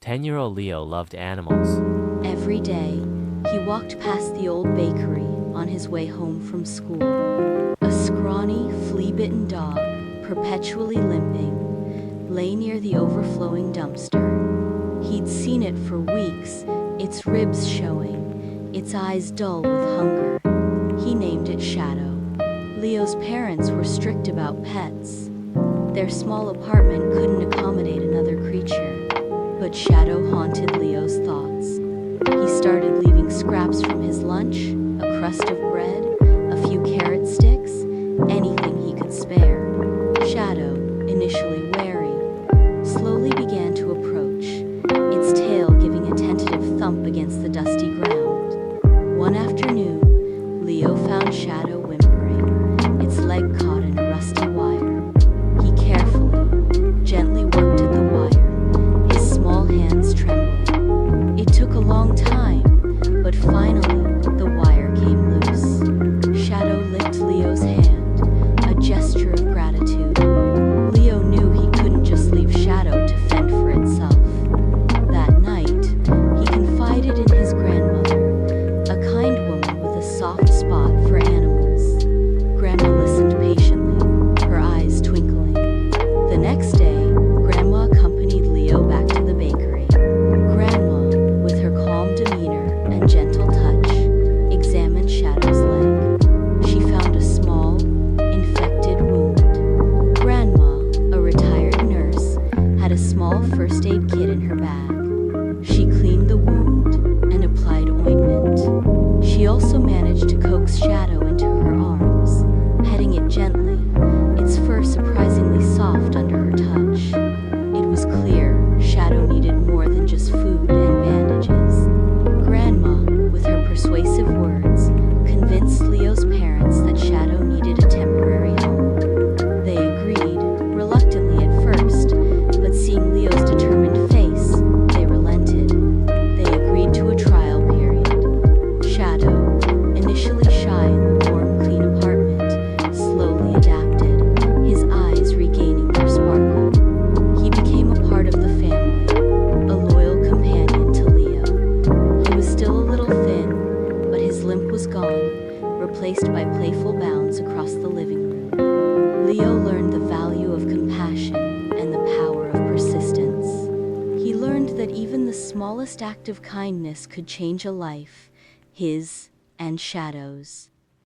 10-year-old Leo loved animals. Every day, he walked past the old bakery on his way home from school. A scrawny, flea-bitten dog, perpetually limping, lay near the overflowing dumpster. He'd seen it for weeks, its ribs showing, its eyes dull with hunger. He named it Shadow. Leo's parents were strict about pets. Their small apartment couldn't accommodate another creature, but Shadow haunted Leo's thoughts. He started leaving scraps from his lunch, a crust of bread, a few carrot sticks, anything he could spare. Shadow, initially wary, slowly began to approach, its tail giving a tentative thump against the dusty ground. One afternoon, Leo found Shadow whimpering, its leg caught in a rusty wire. He carefully, gently worked at the wire, his small hands trembling. It took a long time, but finally, the wire came loose. Shadow licked Leo's hand, a gesture of gratitude. Leo knew he couldn't just leave Shadow to fend for itself. That night, he confided in his grandmother, a kind woman with a soft spot for animals. Grandma listened patiently, her eyes twinkling. The next day, Grandma accompanied Leo back to the bakery. Grandma, with her calm demeanor and gentle touch, examined Shadow's leg. She found a small, infected wound. Grandma, a retired nurse, had a small first aid kit in her bag. She cleaned the wound and applied ointment. She also managed to coax Shadow into her arms, petting it gently, its fur surprisingly soft under her touch. It was clear Shadow needed more than just food and bandages. Grandma, with her persuasive words, convinced Leo's parents that Shadow needed a temporary home. They agreed, reluctantly at first, but seeing Leo's determined face, they relented. They agreed to a trial period. Shadow, initially shy in the warm, clean apartment, slowly adapted, his eyes regaining their sparkle. He became a part of the family, a loyal companion to Leo. He was still a little thin, but his limp was gone, replaced by playful bounds across the living room. Leo learned the value of compassion and the power of persistence. He learned that even the smallest act of kindness could change a life, his and Shadow's.